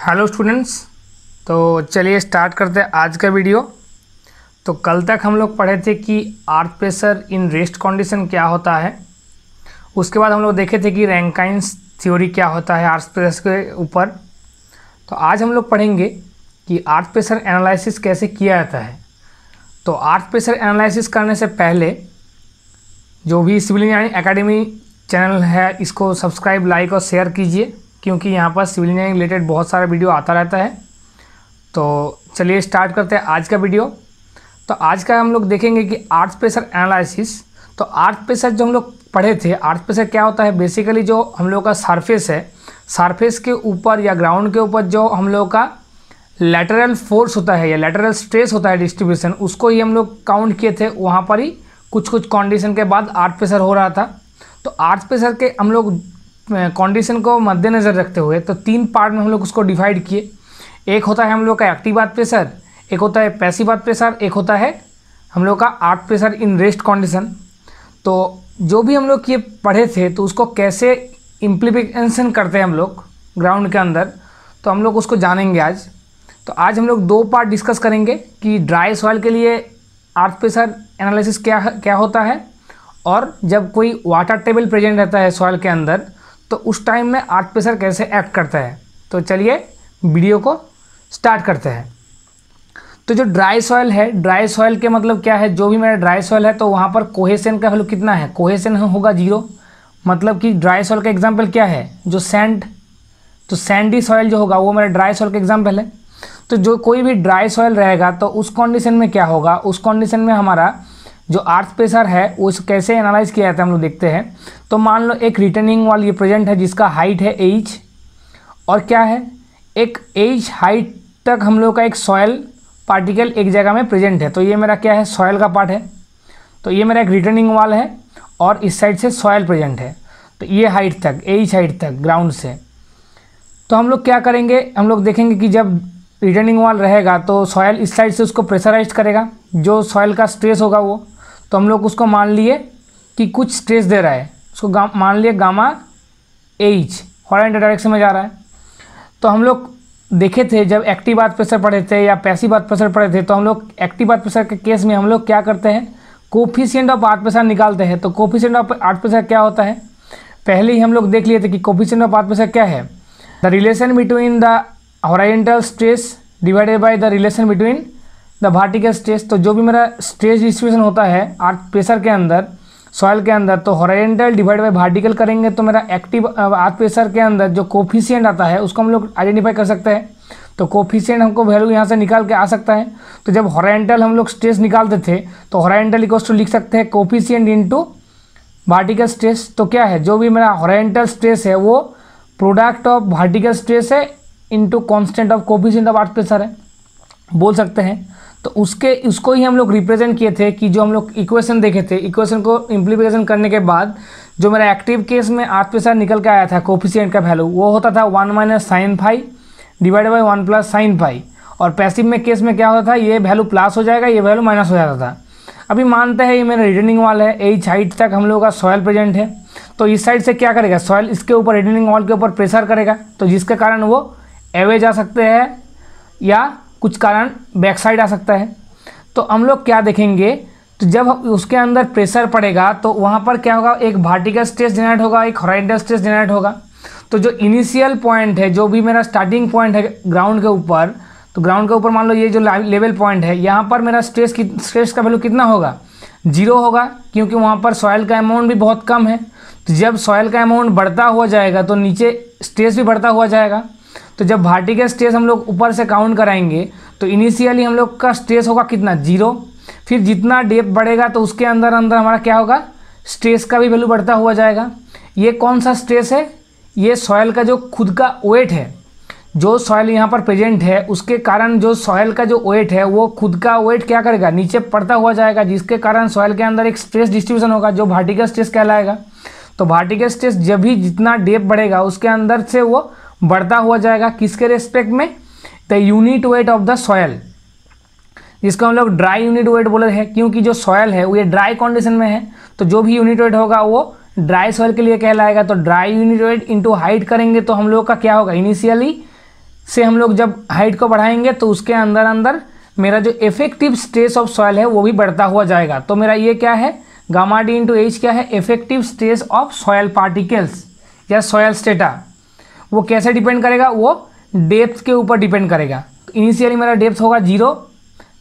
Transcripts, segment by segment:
Hello students. तो चलिए start करते हैं आज का वीडियो। तो कल तक हम लोग पढ़े थे कि earth pressure in rest condition क्या होता है। उसके बाद हम लोग देखे थे कि रैंकाइन्स थ्योरी क्या होता है अर्थ प्रेशर के ऊपर। तो आज हम लोग पढ़ेंगे कि अर्थ प्रेशर एनालिसिस कैसे किया जाता है। तो अर्थ प्रेशर एनालिसिस करने से पहले जो भी सिविल इंजीनियरिंग एकेडमी चैनल है इसको सब्सक्राइब, लाइक और शेयर कीजिए, क्योंकि यहाँ पर सिविल इंजीनियरिंग रिलेटेड बहुत सारा वीडियो आता रहता है। तो चलिए स्टार्ट करते हैं आज का वीडियो। तो आज का हम लोग देखेंगे कि अर्थ प्रेशर एनालिसिस। तो अर्थ प्रेशर जो हम लोग पढ़े थे, अर्थ प्रेशर क्या होता है, बेसिकली जो हम लोग का सरफेस है, सरफेस के ऊपर या ग्राउंड के ऊपर जो हम लोग का लैटरल फोर्स होता है या लैटरल स्ट्रेस होता है डिस्ट्रीब्यूशन, उसको ही हम लोग काउंट किए थे। वहाँ पर ही कुछ कंडीशन के बाद अर्थ प्रेशर हो रहा था। तो अर्थ प्रेशर के हम लोग कंडीशन को मद्देनज़र रखते हुए तो तीन पार्ट में हम लोग उसको डिवाइड किए। एक होता है हम लोग का एक्टिव अर्थ प्रेशर, एक होता है पैसिव अर्थ प्रेशर, एक होता है हम लोग का earth pressure in rest condition. तो जो भी हम लोग ये पढ़े थे तो उसको कैसे इम्प्लीमेंटेशन करते हैं हम लोग ग्राउंड के अंदर, तो हम लोग उसको जानेंगे आज। तो आज हम लोग दो पार्ट डिस्कस करेंगे कि ड्राई सॉइल के लिए अर्थ प्रेशर एनालिसिस क्या होता है, और जब कोई वाटर टेबल प्रेजेंट रहता है सॉइल के अंदर तो उस टाइम में अर्थ प्रेशर कैसे एक्ट करता है। तो चलिए वीडियो को स्टार्ट करते हैं। तो जो ड्राई सॉइल है, ड्राई सॉइल के मतलब क्या है, जो भी मेरा ड्राई सॉइल है तो वहाँ पर कोहेशन का वैल्यू कितना है, कोहेशन होगा 0। मतलब कि ड्राई सॉइल का एग्जाम्पल क्या है, जो सैंड, तो सैंडी सॉइल जो होगा वो मेरा ड्राई सॉइल का एग्जाम्पल है। तो जो कोई भी ड्राई सॉइल रहेगा तो उस कंडीशन में क्या होगा, उस कंडीशन में हमारा जो अर्थ प्रेशर है उस कैसे एनालाइज किया जाता है हम लोग देखते हैं। तो मान लो एक रिटर्निंग वॉल ये प्रेजेंट है जिसका हाइट है h, और क्या है, एक h हाइट तक हम लोग का एक सॉयल पार्टिकल एक जगह में प्रेजेंट है। तो ये मेरा क्या है, सॉयल का पार्ट है। तो ये मेरा एक रिटर्निंग वॉल है और इस साइड से सॉयल प्रेजेंट है। तो ये हाइट तक, h हाइट तक ग्राउंड से। तो हम लोग क्या करेंगे, हम लोग देखेंगे कि जब रिटर्निंग वॉल रहेगा तो सॉयल इस साइड से उसको प्रेशराइज करेगा, जो सॉयल का स्ट्रेस होगा वो। तो हम लोग उसको मान लिए कि कुछ स्ट्रेस दे रहा है, उसको मान लिए गामा h, हॉरिजॉन्टल डायरेक्शन में जा रहा है। तो हम लोग देखे थे जब एक्टिव अर्थ प्रेशर पढ़े थे या पैसिव अर्थ प्रेशर पढ़े थे, तो हम लोग एक्टिव अर्थ प्रेशर के केस में हम लोग क्या करते हैं, कोफिशिएंट ऑफ अर्थ प्रेशर निकालते हैं। तो कोफिशिएंट ऑफ अर्थ प्रेशर क्या होता है, पहले ही हम लोग देख लिए थे कि कोफिशिएंट ऑफ अर्थ प्रेशर क्या है, the relation between the horizontal stress divided by the relation between the vertical stress. तो जो भी मेरा स्ट्रेस डिस्ट्रीब्यूशन होता है अर्थ प्रेशर के अंदर, सॉइल के अंदर, तो हॉरिजॉन्टल डिवाइड बाय वर्टिकल करेंगे तो मेरा एक्टिव अर्थ प्रेशर के अंदर जो कोफिशिएंट आता है उसको हम लोग आइडेंटिफाई कर सकते हैं। तो कोफिशिएंट हमको वैल्यू यहाँ से निकाल के आ सकता है। तो जब हॉरिजॉन्टल हम लोग स्ट्रेस निकालते थे तो हॉरिजॉन्टल इक्वल्स टू लिख सकते हैं कोफिशिएंट इनटू वर्टिकल स्ट्रेस। तो क्या है, जो भी मेरा हॉरिजॉन्टल स्ट्रेस है वो प्रोडक्ट ऑफ वर्टिकल स्ट्रेस है into constant of coefficient of earth pressure है, बोल सकते हैं। तो उसको ही हम लोग रिप्रेजेंट किए थे कि जो हम लोग इक्वेशन देखे थे, इक्वेशन को इम्प्लीमेंटेशन करने के बाद जो मेरा एक्टिव केस में अर्थ प्रेशर निकल के आया था कोफिशिएंट का वैल्यू, वो होता था 1 minus sine phi divide by 1 plus sine phi. और पैसिव में केस में क्या होता था, ये वैल्यू प्लस हो जाएगा, ये वैल्यू माइनस हो जाता था। अभी मानते हैं ये मेरा रिटर्निंग वॉल है, h हाइट तक हम लोग का सॉयल प्रेजेंट है। तो इस साइड से क्या करेगा, सॉयल इसके ऊपर रिटर्निंग वॉल के ऊपर प्रेशर करेगा, तो जिसके कारण वो एवे जा सकते हैं या कुछ कारण बैक साइड आ सकता है। तो हम लोग क्या देखेंगे, तो जब उसके अंदर प्रेशर पड़ेगा तो वहाँ पर क्या होगा, एक वर्टिकल स्ट्रेस जनरेट होगा, एक हॉरिजॉन्टल स्ट्रेस जनरेट होगा। तो जो इनिशियल पॉइंट है, जो भी मेरा स्टार्टिंग पॉइंट है ग्राउंड के ऊपर, तो ग्राउंड के ऊपर मान लो ये जो लेवल पॉइंट है, यहाँ पर मेरा स्ट्रेस का वैल्यू कितना होगा, 0 होगा, क्योंकि वहाँ पर सॉयल का अमाउंट भी बहुत कम है। तो जब सॉयल का अमाउंट बढ़ता हुआ जाएगा तो नीचे स्ट्रेस भी बढ़ता हुआ जाएगा। तो जब वर्टिकल स्ट्रेस हम लोग ऊपर से काउंट कराएंगे तो इनिशियली हम लोग का स्ट्रेस होगा कितना, 0। फिर जितना डेप्थ बढ़ेगा तो उसके अंदर हमारा क्या होगा, स्ट्रेस का भी वैल्यू बढ़ता हुआ जाएगा। ये कौन सा स्ट्रेस है, ये सॉयल का जो खुद का वेट है, जो सॉयल यहाँ पर प्रेजेंट है उसके कारण जो सॉयल का जो वेट है वो खुद का वेट क्या करेगा, नीचे पड़ता हुआ जाएगा, जिसके कारण सॉयल के अंदर एक स्ट्रेस डिस्ट्रीब्यूशन होगा जो वर्टिकल स्ट्रेस कहलाएगा। तो वर्टिकल स्ट्रेस जब भी जितना डेप्थ बढ़ेगा उसके अंदर से वो बढ़ता हुआ जाएगा, किसके रेस्पेक्ट में, the unit weight of the soil, जिसको हम लोग ड्राई यूनिट वेट बोले हैं, क्योंकि जो सॉयल है वो ये ड्राई कंडीशन में है। तो जो भी यूनिट वेट होगा वो ड्राई सॉयल के लिए कहलाएगा। तो dry unit weight into height करेंगे तो हम लोग का क्या होगा, इनिशियली से हम लोग जब हाइट को बढ़ाएंगे तो उसके अंदर अंदर मेरा जो इफेक्टिव स्ट्रेस ऑफ सॉइल है वो भी बढ़ता हुआ जाएगा। तो मेरा ये क्या है, गामा डी इंटू एच क्या है, effective stress of soil particles या सॉयल स्टेटा। वो कैसे डिपेंड करेगा, वो डेप्थ के ऊपर डिपेंड करेगा। इनिशियली मेरा डेप्थ होगा 0,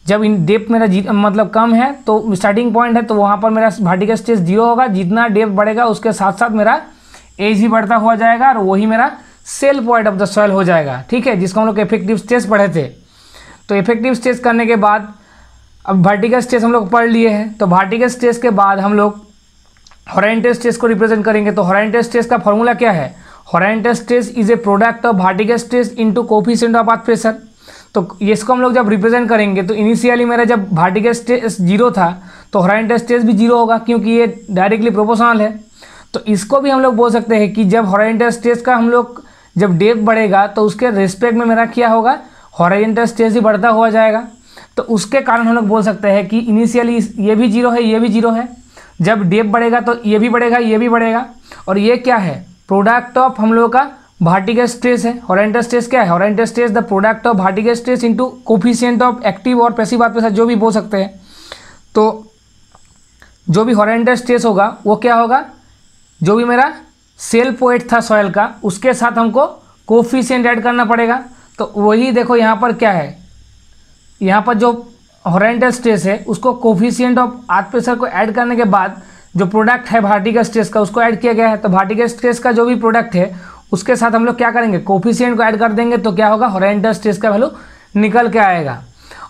जब इन डेप्थ मेरा मतलब कम है तो स्टार्टिंग पॉइंट है तो वहाँ पर मेरा वर्टिकल स्ट्रेस 0 होगा। जितना डेप्थ बढ़ेगा उसके साथ साथ मेरा एज भी बढ़ता हुआ जाएगा और वही मेरा cell point of the soil हो जाएगा। ठीक है, जिसको हम लोग इफेक्टिव स्ट्रेस पढ़े थे। तो इफेक्टिव स्ट्रेस करने के बाद अब वर्टिकल स्ट्रेस हम लोग पढ़ लिए हैं, तो वर्टिकल स्ट्रेस के बाद हम लोग हॉरिजॉन्टल स्ट्रेस को रिप्रेजेंट करेंगे। तो हॉरिजॉन्टल स्ट्रेस का फॉर्मूला क्या है, horizontal stress is a product of vertical stress into coefficient of earth pressure. तो इसको हम लोग जब रिप्रेजेंट करेंगे तो इनिशियली मेरा जब वर्टिकल स्ट्रेस 0 था तो हॉरिजॉन्टल स्ट्रेस भी 0 होगा, क्योंकि ये डायरेक्टली प्रोपोर्शनल है। तो इसको भी हम लोग बोल सकते हैं कि जब हॉरिजॉन्टल स्ट्रेस का हम लोग जब डेप्थ बढ़ेगा तो उसके रिस्पेक्ट में मेरा क्या होगा, हॉरिजॉन्टल स्ट्रेस ही बढ़ता हुआ जाएगा। तो उसके कारण हम लोग बोल सकते हैं कि इनिशियली ये भी 0 है, ये भी 0 है। जब डेप्थ बढ़ेगा तो ये भी बढ़ेगा, ये भी बढ़ेगा। और ये क्या है, प्रोडक्ट ऑफ हम लोगों का वर्टिकल स्ट्रेस है। हॉरिजॉन्टल स्ट्रेस क्या है, horizontal stress the product of vertical stress into coefficient of active और पैसिव अर्थ प्रेशर, जो भी बोल सकते हैं। तो जो भी हॉरिजॉन्टल स्ट्रेस होगा वो क्या होगा, जो भी मेरा सेल पॉइंट था सॉइल का उसके साथ हमको कोफिशिएंट ऐड करना पड़ेगा। तो वही देखो यहाँ पर क्या है, यहाँ पर जो हॉरिजॉन्टल स्ट्रेस है उसको कोफिशिएंट ऑफ अर्थ प्रेशर को ऐड करने के बाद जो प्रोडक्ट है वर्टिकल स्ट्रेस का उसको ऐड किया गया है। तो वर्टिकल स्ट्रेस का जो भी प्रोडक्ट है उसके साथ हम लोग क्या करेंगे, कोफिशिएंट को ऐड कर देंगे। तो क्या होगा, हॉरिजॉन्टल स्ट्रेस का वैल्यू निकल के आएगा।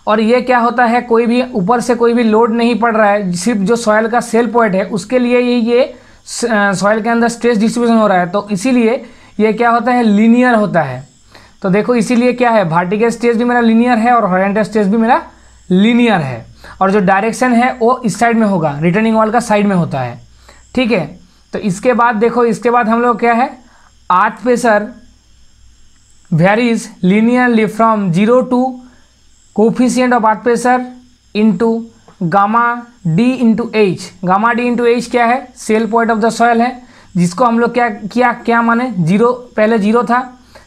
और ये क्या होता है, कोई भी ऊपर से कोई भी लोड नहीं पड़ रहा है, सिर्फ जो सॉइल का सेल पॉइंट है उसके लिए ये सॉइल के अंदर स्ट्रेस डिस्ट्रीब्यूशन हो रहा है। तो इसीलिए ये क्या होता है, लीनियर होता है। तो देखो इसीलिए क्या है, वर्टिकल स्ट्रेस भी मेरा लीनियर है और हॉरिजॉन्टल स्ट्रेस भी मेरा लीनियर है। और जो डायरेक्शन है वो इस साइड में होगा, रिटर्निंग वॉल का साइड में होता है। ठीक है, तो इसके बाद देखो, इसके बाद हम लोग क्या है, earth pressure varies linearly from 0 to coefficient of earth pressure into gamma D into H. Gamma D into H क्या है, cell point of the soil है, जिसको हम लोग क्या किया, क्या माने 0, पहले 0 था,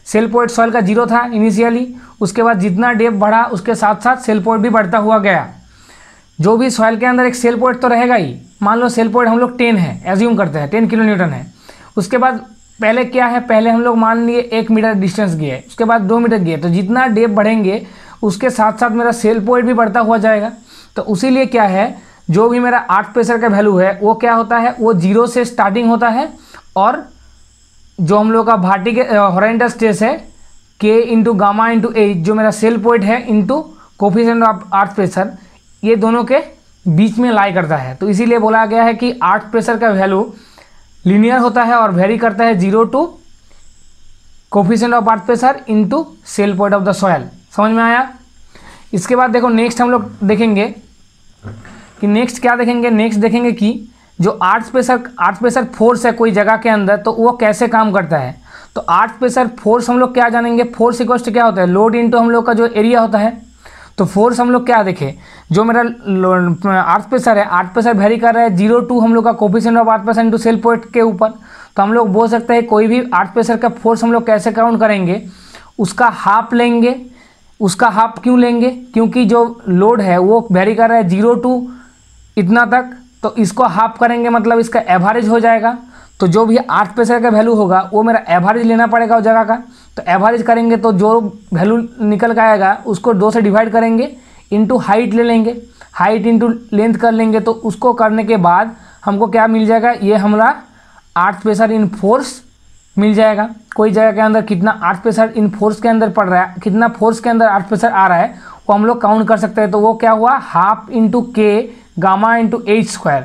सेल पॉइंट सॉइल का 0 था इनिशियली। उसके बाद जितना डेप्थ बढ़ा उसके साथ साथ सेल पॉइंट भी बढ़ता हुआ गया। जो भी सॉइल के अंदर एक सेल पॉइंट तो रहेगा ही। मान लो सेल पॉइंट हम लोग 10 है, एज्यूम करते हैं 10 किलो न्यूटन है। उसके बाद पहले क्या है, पहले हम लोग मान लिए 1 मीटर डिस्टेंस गए, उसके बाद 2 मीटर गए। तो जितना डेप्थ बढ़ेंगे उसके साथ साथ मेरा सेल पॉइंट भी बढ़ता हुआ जाएगा। तो उसीलिए क्या है, जो भी मेरा अर्थ प्रेशर का वैल्यू है वो क्या होता है, वो 0 से स्टार्टिंग होता है। और जो हम लोग का वर्टिकल हॉरिजॉन्टल स्ट्रेस है के इंटू गामा इंटू एच, जो मेरा सेल पॉइंट है into coefficient of earth pressure, ये दोनों के बीच में लाई करता है। तो इसीलिए बोला गया है कि अर्थ प्रेशर का वैल्यू लीनियर होता है और वेरी करता है 0 to coefficient of earth pressure into cell point of the soil. समझ में आया। इसके बाद देखो नेक्स्ट हम लोग देखेंगे कि नेक्स्ट क्या देखेंगे, नेक्स्ट देखेंगे कि जो अर्थ प्रेशर फोर्स है कोई जगह के अंदर, तो वो कैसे काम करता है। तो अर्थ प्रेशर फोर्स हम लोग क्या जानेंगे, फोर्स इक्वल टू क्या होता है, लोड इंटू हम लोग का जो एरिया होता है। तो फोर्स हम लोग क्या देखें, जो मेरा अर्थ प्रेशर है, अर्थ प्रेशर वेरी कर रहा है 0 टू हम लोग का coefficient of earth pressure into cell point के ऊपर। तो हम लोग बोल सकते हैं कोई भी अर्थ प्रेशर का फोर्स हम लोग कैसे काउंट करेंगे, उसका हाफ लेंगे। उसका हाफ क्यों लेंगे, क्योंकि जो लोड है वो वेरी कर रहा है 0 टू इतना तक, तो इसको हाफ करेंगे मतलब इसका एवरेज हो जाएगा। तो जो भी अर्थ प्रेशर का वैल्यू होगा वो मेरा एवरेज लेना पड़ेगा उस जगह का। तो एवरेज करेंगे तो जो वैल्यू निकल के आएगा उसको 2 से डिवाइड करेंगे, इंटू हाइट ले लेंगे, हाइट इंटू लेंथ कर लेंगे। तो उसको करने के बाद हमको क्या मिल जाएगा, ये हमारा अर्थ प्रेशर इन फोर्स मिल जाएगा। कोई जगह के अंदर कितना अर्थ प्रेशर इन फोर्स के अंदर पड़ रहा है, कितना फोर्स के अंदर अर्थ प्रेशर आ रहा है, वो हम लोग काउंट कर सकते हैं। तो वो क्या हुआ, हाफ इंटू के गामा इंटू एच स्क्वायर।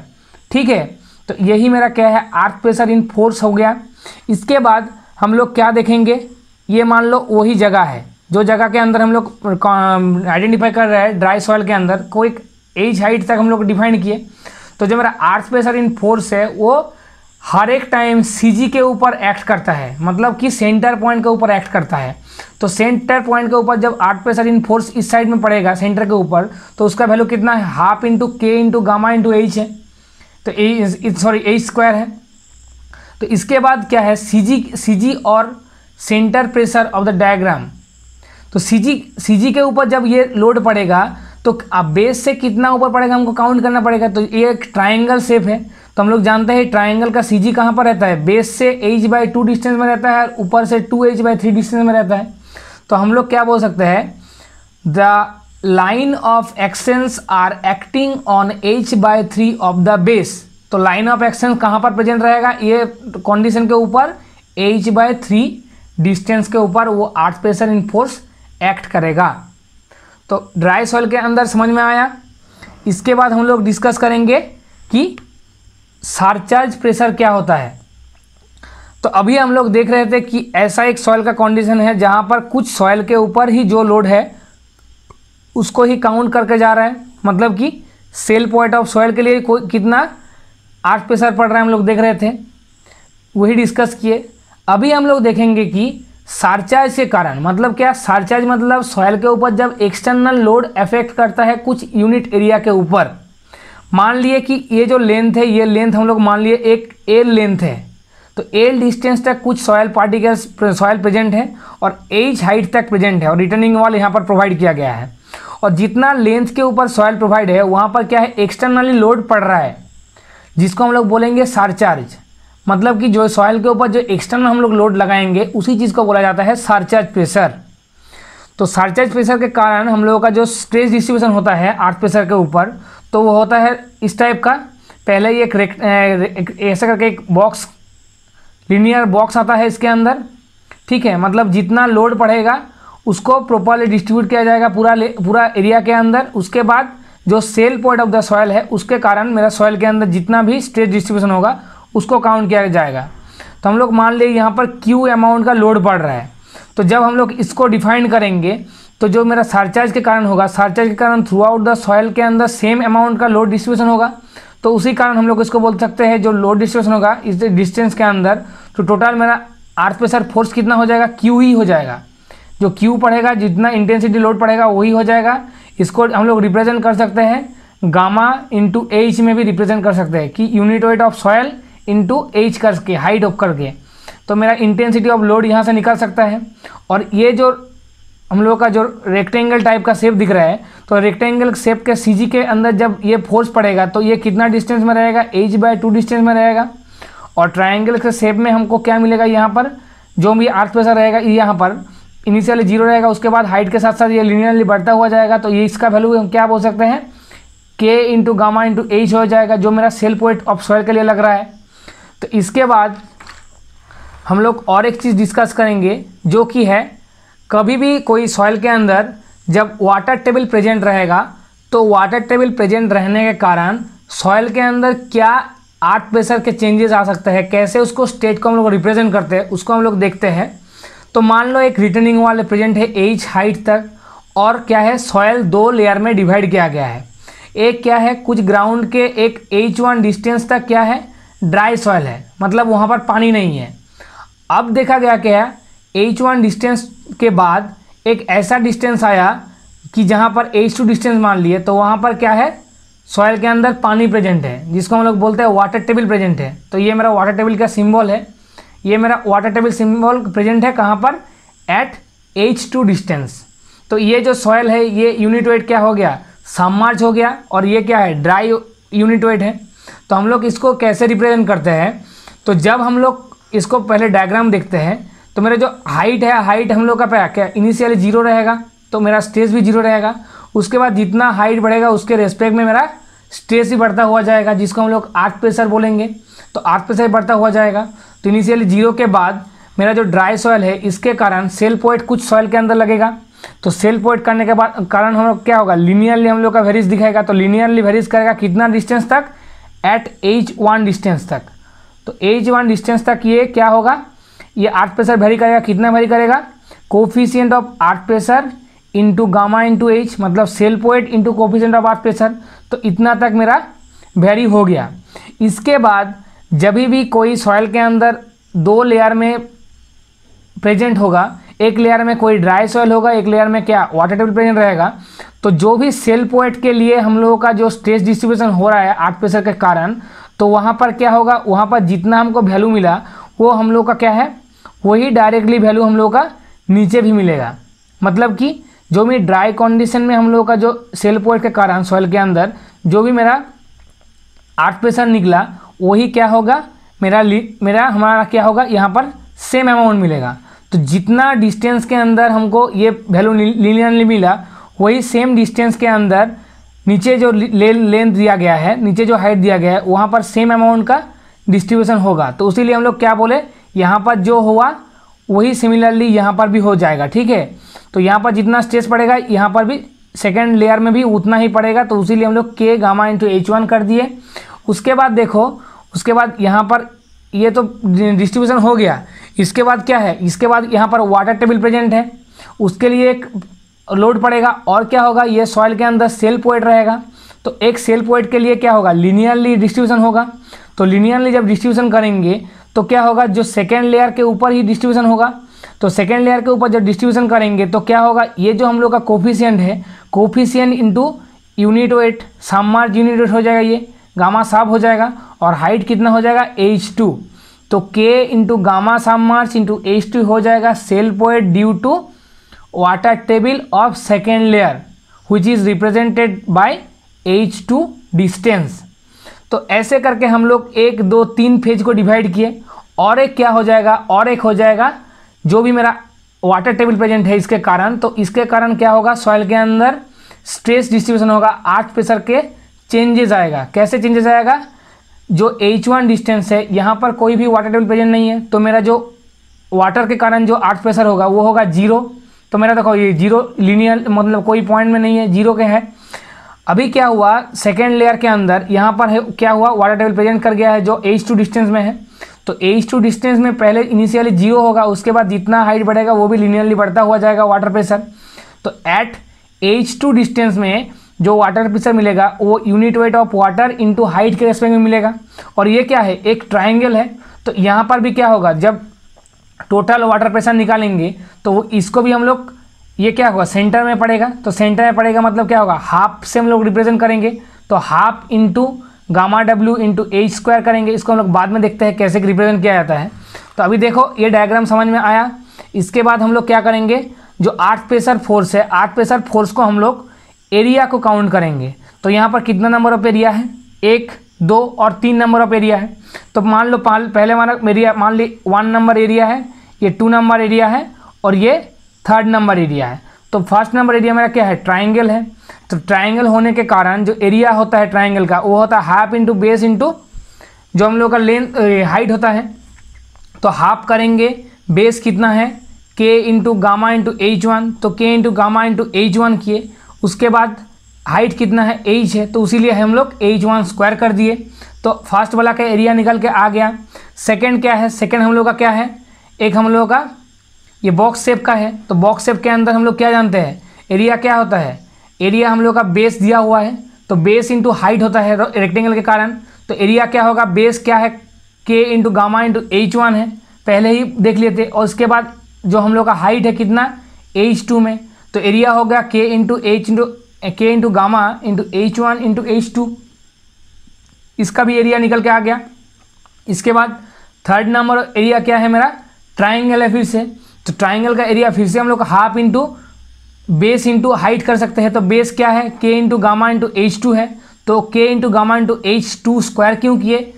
ठीक है, तो यही मेरा क्या है, अर्थ प्रेशर इन फोर्स हो गया। इसके बाद हम लोग क्या देखेंगे, ये मान लो वही जगह है जो जगह के अंदर हम लोग आइडेंटिफाई कर रहे हैं, ड्राई सॉइल के अंदर कोई एज हाइट तक हम लोग डिफाइन किए। तो जो मेरा अर्थ प्रेशर इन फोर्स है वो हर एक टाइम सीजी के ऊपर एक्ट करता है, मतलब कि सेंटर पॉइंट के ऊपर एक्ट करता है। तो सेंटर पॉइंट के ऊपर जब अर्थ प्रेशर इन फोर्स इस साइड में पड़ेगा सेंटर के ऊपर, तो उसका वैल्यू कितना है, हाफ इंटू के इंटू गामा इंटू एच है। तो एच स्क्वायर है। तो इसके बाद क्या है, सीजी और centre pressure of the diagram, तो सी जी के ऊपर जब ये लोड पड़ेगा तो अब बेस से कितना ऊपर पड़ेगा हमको काउंट करना पड़ेगा। तो ये एक ट्राइंगल शेप है, तो हम लोग जानते हैं ट्राइंगल का सी जी कहाँ पर रहता है, बेस से h/2 डिस्टेंस में रहता है और ऊपर से 2h/3 डिस्टेंस में रहता है। तो हम लोग क्या बोल सकते हैं, the line of actions are acting on h/3 of the base. तो लाइन ऑफ एक्शन कहाँ पर प्रेजेंट रहेगा, ये कंडीशन के ऊपर h/3 डिस्टेंस के ऊपर वो earth pressure in force act करेगा। तो ड्राई सॉइल के अंदर समझ में आया। इसके बाद हम लोग डिस्कस करेंगे कि सरचार्ज प्रेशर क्या होता है। तो अभी हम लोग देख रहे थे कि ऐसा एक सॉइल का कंडीशन है जहाँ पर कुछ सॉइल के ऊपर ही जो लोड है उसको ही काउंट करके जा रहा है, मतलब कि सेल पॉइंट ऑफ सॉइल के लिए कोई कितना अर्थ प्रेशर पड़ रहा है हम लोग देख रहे थे, वही डिस्कस किए। अभी हम लोग देखेंगे कि सरचार्ज के कारण मतलब क्या, सरचार्ज मतलब सॉइल के ऊपर जब एक्सटर्नल लोड अफेक्ट करता है कुछ यूनिट एरिया के ऊपर। मान लिए कि ये जो लेंथ है, ये लेंथ हम लोग मान लिए एक एल लेंथ है, तो एल डिस्टेंस तक कुछ सॉइल पार्टिकल्स सॉइल प्रेजेंट है और एच हाइट तक प्रेजेंट है और रिटर्निंग वॉल यहाँ पर प्रोवाइड किया गया है। और जितना लेंथ के ऊपर सॉइल प्रोवाइड है वहाँ पर क्या है, एक्सटर्नली लोड पड़ रहा है, जिसको हम लोग बोलेंगे सरचार्ज। मतलब कि जो सॉइल के ऊपर जो एक्सटर्नल हम लोग लोड लगाएंगे उसी चीज़ को बोला जाता है सरचार्ज प्रेशर। तो सरचार्ज प्रेशर के कारण हम लोगों का जो स्ट्रेस डिस्ट्रीब्यूशन होता है अर्थ प्रेशर के ऊपर, तो वो होता है इस टाइप का। पहले ये एक ऐसा करके एक बॉक्स, लीनियर बॉक्स आता है इसके अंदर, ठीक है। मतलब जितना लोड पड़ेगा उसको प्रॉपरली डिस्ट्रीब्यूट किया जाएगा पूरा एरिया के अंदर। उसके बाद जो cell point of the soil है उसके कारण मेरा सॉइल के अंदर जितना भी स्ट्रेस डिस्ट्रीब्यूशन होगा उसको काउंट किया जाएगा। तो हम लोग मान लिए यहाँ पर क्यू अमाउंट का लोड पड़ रहा है, तो जब हम लोग इसको डिफाइन करेंगे तो जो मेरा सरचार्ज के कारण होगा, सरचार्ज के कारण थ्रू आउट द सॉइल के अंदर सेम अमाउंट का लोड डिस्ट्रीब्यूशन होगा। तो उसी कारण हम लोग इसको बोल सकते हैं जो लोड डिस्ट्रीब्यूशन होगा इस डिस्टेंस के अंदर, तो टोटल मेरा अर्थ प्रेशर फोर्स कितना हो जाएगा, क्यू ही हो जाएगा। जो क्यू पड़ेगा, जितना इंटेंसिटी लोड पड़ेगा वही हो जाएगा। इसको हम लोग रिप्रेजेंट कर सकते हैं गामा इंटू एच में भी रिप्रेजेंट कर सकते हैं कि unit weight of soil into H करके हाइट ऑफ करके, तो मेरा इंटेंसिटी ऑफ लोड यहाँ से निकल सकता है। और ये जो हम लोग का जो रेक्टेंगल टाइप का शेप दिख रहा है, तो रेक्टेंगल शेप के सीजी के अंदर जब ये फोर्स पड़ेगा तो ये कितना डिस्टेंस में रहेगा, h/2 डिस्टेंस में रहेगा। और ट्राइंगल के शेप में हमको क्या मिलेगा, यहाँ पर जो भी अर्थ प्रेशर रहेगा यहाँ पर इनिशियली 0 रहेगा, उसके बाद हाइट के साथ साथ ये लिनियरली बढ़ता हुआ जाएगा। तो ये इसका वैल्यू हम क्या बोल सकते हैं, k into gamma into H हो जाएगा, जो मेरा सेल पॉइंट ऑफ सॉइल के लिए लग रहा है। तो इसके बाद हम लोग और एक चीज़ डिस्कस करेंगे जो कि है, कभी भी कोई सॉइल के अंदर जब वाटर टेबल प्रेजेंट रहेगा तो वाटर टेबल प्रेजेंट रहने के कारण सॉइल के अंदर क्या अर्थ प्रेशर के चेंजेस आ सकते हैं, कैसे उसको स्टेट को हम लोग रिप्रेजेंट करते हैं उसको हम लोग देखते हैं। तो मान लो एक रिटर्निंग वाले प्रेजेंट है एच हाइट तक, और क्या है सॉइल 2 लेयर में डिवाइड किया गया है। एक क्या है, कुछ ग्राउंड के एक h1 डिस्टेंस तक क्या है, ड्राई सॉइल है, मतलब वहाँ पर पानी नहीं है। अब देखा गया क्या है, h1 डिस्टेंस के बाद एक ऐसा डिस्टेंस आया कि जहाँ पर h2 डिस्टेंस मान लिए, तो वहाँ पर क्या है, सॉइल के अंदर पानी प्रेजेंट है, जिसको हम लोग बोलते हैं वाटर टेबल प्रेजेंट है। तो ये मेरा वाटर टेबल का सिंबल है, ये मेरा वाटर टेबल सिंबल प्रेजेंट है कहाँ पर, एट h2 डिस्टेंस। तो ये जो सॉइल है ये यूनिट वेट क्या हो गया, सबमर्ज हो गया, और ये क्या है, ड्राई यूनिट वेट है। तो हम लोग इसको कैसे रिप्रेजेंट करते हैं, तो जब हम लोग इसको पहले डायग्राम देखते हैं तो मेरा जो हाइट है, हाइट हम लोग का क्या इनिशियली 0 रहेगा, तो मेरा स्ट्रेस भी 0 रहेगा। उसके बाद जितना हाइट बढ़ेगा उसके रेस्पेक्ट में मेरा स्ट्रेस भी बढ़ता हुआ जाएगा, जिसको हम लोग अर्थ प्रेशर बोलेंगे। तो अर्थ प्रेशर बढ़ता हुआ जाएगा। तो इनिशियली 0 के बाद मेरा जो ड्राई सॉइल है इसके कारण सेल पॉइंट कुछ सॉइल के अंदर लगेगा। तो सेल पॉइंट करने के बाद कारण हम लोग क्या होगा, लीनियरली हम लोग का वेरीज दिखाएगा। तो लीनियरली वेरीज करेगा कितना डिस्टेंस तक, एट h1 डिस्टेंस तक। तो h1 डिस्टेंस तक ये क्या होगा, ये अर्थ प्रेशर वेरी करेगा, कितना वेरी करेगा, coefficient of earth pressure into gamma into h, मतलब cell point into coefficient of earth pressure. तो इतना तक मेरा वेरी हो गया। इसके बाद जब भी कोई सॉइल के अंदर 2 लेयर में प्रेजेंट होगा, एक लेयर में कोई ड्राई सॉइल होगा, एक लेयर में क्या वाटर टेबल प्रेजेंट रहेगा, तो जो भी सेल पॉइंट के लिए हम लोगों का जो स्ट्रेस डिस्ट्रीब्यूशन हो रहा है अर्थ प्रेशर के कारण, तो वहाँ पर क्या होगा, वहाँ पर जितना हमको वैल्यू मिला वो हम लोग का क्या है, वही डायरेक्टली वैल्यू हम लोग का नीचे भी मिलेगा। मतलब कि जो भी ड्राई कंडीशन में हम लोगों का जो सेल पॉइंट के कारण सॉइल के अंदर जो भी मेरा अर्थ प्रेशर निकला वही क्या होगा, मेरा हमारा क्या होगा, यहाँ पर सेम अमाउंट मिलेगा। तो जितना डिस्टेंस के अंदर हमको ये वैल्यू लीनियरली मिला वही सेम डिस्टेंस के अंदर नीचे जो लेंथ दिया गया है, नीचे जो हाइट दिया गया है वहाँ पर सेम अमाउंट का डिस्ट्रीब्यूशन होगा। तो उसीलिए हम लोग क्या बोले, यहाँ पर जो हुआ वही सिमिलरली यहाँ पर भी हो जाएगा। ठीक है, तो यहाँ पर जितना स्ट्रेस पड़ेगा यहाँ पर भी सेकेंड लेयर में भी उतना ही पड़ेगा। तो उसीलिए हम लोग K गामा इंटू H1 कर दिए। उसके बाद देखो, उसके बाद यहाँ पर ये तो डिस्ट्रीब्यूशन हो गया। इसके बाद क्या है, इसके बाद यहाँ पर वाटर टेबल प्रेजेंट है, उसके लिए एक लोड पड़ेगा। और क्या होगा, ये सॉइल के अंदर सेल पॉइंट रहेगा। तो एक सेल पॉइंट के लिए क्या होगा, लीनियरली डिस्ट्रीब्यूशन होगा। तो लीनियरली जब डिस्ट्रीब्यूशन करेंगे तो क्या होगा, जो सेकेंड लेयर के ऊपर ही डिस्ट्रीब्यूशन होगा। तो सेकेंड लेयर के ऊपर जब डिस्ट्रीब्यूशन करेंगे तो क्या होगा, ये जो हम लोग का कोफिशिएंट है, coefficient into unit weight, submerge unit weight हो जाएगा, ये गामा साब हो जाएगा। और हाइट कितना हो जाएगा, H2। तो K into gamma submerge into H2 हो जाएगा cell point due to water table of second layer which is represented by H2 distance. तो ऐसे करके हम लोग 1 2 3 फेज को डिवाइड किए। और एक क्या हो जाएगा, और एक हो जाएगा जो भी मेरा वाटर टेबल प्रेजेंट है इसके कारण। तो इसके कारण क्या होगा, सॉइल के अंदर स्ट्रेस डिस्ट्रीब्यूशन होगा, अर्थ प्रेशर के चेंजेस आएगा। कैसे चेंजेस आएगा, जो H1 डिस्टेंस है यहाँ पर कोई भी वाटर टेबल प्रेजेंट नहीं है, तो मेरा जो वाटर के कारण जो अर्थ प्रेशर होगा वो होगा 0। तो मेरा देखो ये 0 लीनियर, मतलब कोई पॉइंट में नहीं है, 0 के है। अभी क्या हुआ, सेकेंड लेयर के अंदर यहाँ पर है क्या हुआ, वाटर टेबल प्रेजेंट कर गया है जो H2 डिस्टेंस में है। तो H2 डिस्टेंस में पहले इनिशियली 0 होगा, उसके बाद जितना हाइट बढ़ेगा वो भी लीनियरली बढ़ता हुआ जाएगा वाटर प्रेशर। तो एट H2 डिस्टेंस में जो वाटर प्रेशर मिलेगा वो unit weight of water into height के रेस्पेक्ट में मिलेगा। और ये क्या है, एक ट्राइंगल है। तो यहाँ पर भी क्या होगा, जब टोटल वाटर प्रेशर निकालेंगे तो वो इसको भी हम लोग, ये क्या होगा, सेंटर में पड़ेगा। तो सेंटर में पड़ेगा मतलब क्या होगा, हाफ से हम लोग रिप्रेजेंट करेंगे। तो half into gamma W into H square करेंगे। इसको हम लोग बाद में देखते हैं कैसे रिप्रेजेंट किया जाता है। तो अभी देखो ये डायग्राम समझ में आया। इसके बाद हम लोग क्या करेंगे, जो अर्थ प्रेशर फोर्स है, अर्थ प्रेशर फोर्स को हम लोग एरिया को काउंट करेंगे। तो यहाँ पर कितना नंबर ऑफ एरिया है, 1 2 और 3 नंबर ऑफ एरिया है। तो मान लो पहले हमारा एरिया मान ली 1 नंबर एरिया है, ये 2 नंबर एरिया है और ये 3rd नंबर एरिया है। तो फर्स्ट नंबर एरिया मेरा क्या है, ट्राइंगल है। तो ट्राइंगल होने के कारण जो एरिया होता है ट्राइंगल का वो होता है हाफ इंटू बेस इंटू जो हम लोग का लेंथ हाइट होता है। तो हाफ करेंगे, बेस कितना है K into gamma into H1। तो K into gamma into H1 किए। उसके बाद हाइट कितना है, H है, तो उसीलिए हम लोग H1 स्क्वायर कर दिए। तो फर्स्ट वाला का एरिया निकल के आ गया। सेकंड क्या है, सेकंड हम लोग का क्या है, एक हम लोग का ये बॉक्स शेप का है। तो बॉक्स शेप के अंदर हम लोग क्या जानते हैं, एरिया क्या होता है, एरिया हम लोग का बेस दिया हुआ है। तो बेस इंटू हाइट होता है रेक्टेंगल के कारण। तो एरिया क्या होगा, बेस क्या है, K into gamma into H1 है, पहले ही देख लिए थे। और उसके बाद जो हम लोग का हाइट है कितना, H2 में। तो एरिया हो गया K into gamma into H1 into H2। इसका भी एरिया निकल के आ गया। इसके बाद 3rd नंबर एरिया क्या है मेरा, ट्राइंगल है फिर से। तो ट्राइंगल का एरिया फिर से हम लोग half into base into height कर सकते हैं। तो बेस क्या है, K into gamma into H2 है। तो K into gamma into H2 square क्यों किए,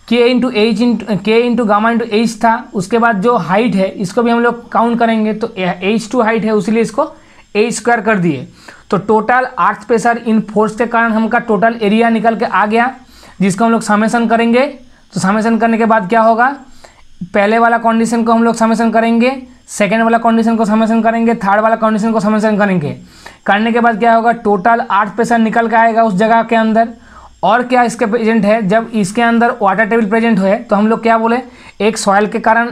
K into gamma into H था। उसके बाद जो हाइट है इसको भी हम लोग काउंट करेंगे। तो H2 हाइट है, उसीलिए इसको H स्क्वायर कर दिए। तो total earth pressure in force के कारण हमका टोटल एरिया निकल के आ गया, जिसको हम लोग समेशन करेंगे। तो समेशन करने के बाद क्या होगा, पहले वाला कंडीशन को हम लोग समेशन करेंगे, सेकेंड वाला कंडीशन को समेशन करेंगे, थर्ड वाला कंडीशन को समेशन करेंगे। करने के बाद क्या होगा, टोटल अर्थ प्रेशर निकल के आएगा उस जगह के अंदर। और क्या इसके प्रेजेंट है, जब इसके अंदर वाटर टेबल प्रेजेंट है तो हम लोग क्या बोले, एक सॉइल के कारण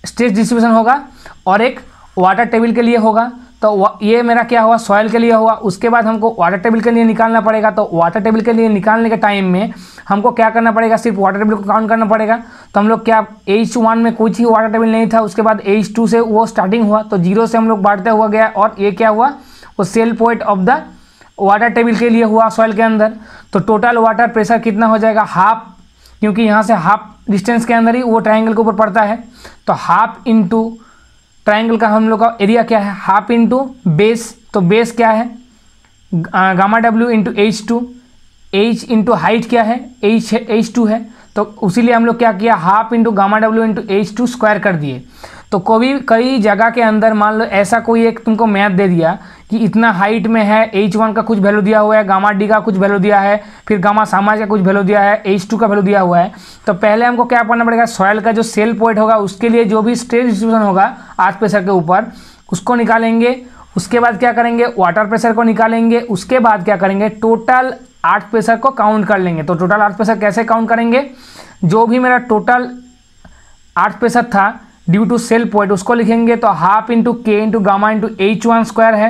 स्ट्रेस डिस्ट्रीब्यूशन होगा और एक वाटर टेबल के लिए होगा। तो ये मेरा क्या हुआ, सॉइल के लिए हुआ। उसके बाद हमको वाटर टेबल के लिए निकालना पड़ेगा। तो वाटर टेबल के लिए निकालने के टाइम में हमको क्या करना पड़ेगा, सिर्फ वाटर टेबल को काउंट करना पड़ेगा। तो हम लोग क्या, H1 में कुछ ही वाटर टेबल नहीं था, उसके बाद H2 से वो स्टार्टिंग हुआ। तो 0 से हम लोग बढ़ते हुआ गया और ये क्या हुआ, वो cell point of the water table के लिए हुआ सॉइल के अंदर। तो टोटल वाटर प्रेशर कितना हो जाएगा, हाफ, क्योंकि यहाँ से हाफ डिस्टेंस के अंदर ही वो ट्राइंगल के ऊपर पड़ता है। तो हाफ इंटू ट्राइंगल का हम लोग का एरिया क्या है, हाफ इंटू बेस, तो बेस क्या है gamma W into H2, H into height क्या है H2 है, तो उसीलिए हम लोग क्या किया half into gamma W into H2 square कर दिए। तो कई जगह के अंदर मान लो ऐसा कोई एक तुमको मैथ दे दिया कि इतना हाइट में है, H1 का कुछ वैल्यू दिया हुआ है, गामा डी का कुछ वैल्यू दिया है, फिर गामा सामाज का कुछ वैल्यू दिया है, H2 का वैल्यू दिया हुआ है। तो पहले हमको क्या पढ़ना पड़ेगा, सॉइल का जो सेल पॉइंट होगा उसके लिए जो भी स्ट्रेस डिस्ट्रीब्यूशन होगा अर्थ प्रेशर के ऊपर उसको निकालेंगे। उसके बाद क्या करेंगे, वाटर प्रेशर को निकालेंगे। उसके बाद क्या करेंगे, टोटल अर्थ प्रेशर को काउंट कर लेंगे। तो टोटल अर्थ प्रेशर कैसे काउंट करेंगे, जो भी मेरा टोटल अर्थ प्रेशर था ड्यू टू सेल पॉइंट उसको लिखेंगे, तो हाफ इंटू के into gamma into H1 square है,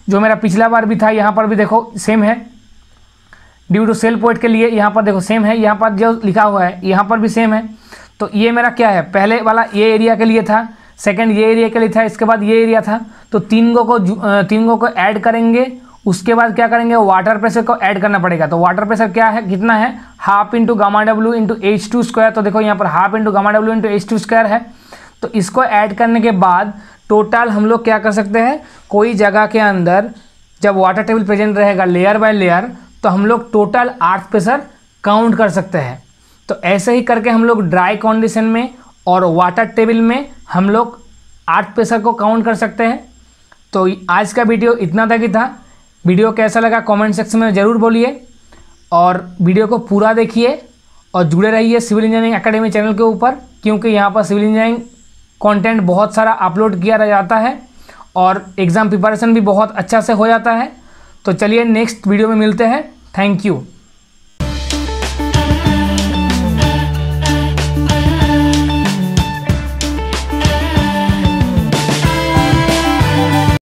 जो मेरा पिछला बार भी था, यहाँ पर भी देखो सेम है, ड्यू टू सेल पॉइंट के लिए यहाँ पर देखो सेम है, यहाँ पर जो लिखा हुआ है यहाँ पर भी सेम है। तो ये मेरा क्या है, पहले वाला ये एरिया के लिए था, सेकंड ये एरिया के लिए था, इसके बाद ये एरिया था। तो तीन को ऐड करेंगे। उसके बाद क्या करेंगे, वाटर प्रेशर को ऐड करना पड़ेगा। तो वाटर प्रेशर क्या है, कितना है, half into gamma W into H2 square. तो देखो यहाँ पर half into gamma W into H2 square है। तो इसको ऐड करने के बाद टोटल हम लोग क्या कर सकते हैं, कोई जगह के अंदर जब वाटर टेबल प्रेजेंट रहेगा लेयर बाय लेयर, तो हम लोग टोटल अर्थ प्रेशर काउंट कर सकते हैं। तो ऐसे ही करके हम लोग ड्राई कंडीशन में और वाटर टेबल में हम लोग अर्थ प्रेशर को काउंट कर सकते हैं। तो आज का वीडियो इतना तक ही था। वीडियो कैसा लगा कमेंट सेक्शन में ज़रूर बोलिए, और वीडियो को पूरा देखिए और जुड़े रहिए सिविल इंजीनियरिंग एकेडमी चैनल के ऊपर, क्योंकि यहाँ पर सिविल इंजीनियरिंग कंटेंट बहुत सारा अपलोड किया जाता है और एग्ज़ाम प्रिपरेशन भी बहुत अच्छा से हो जाता है। तो चलिए नेक्स्ट वीडियो में मिलते हैं। Thank you.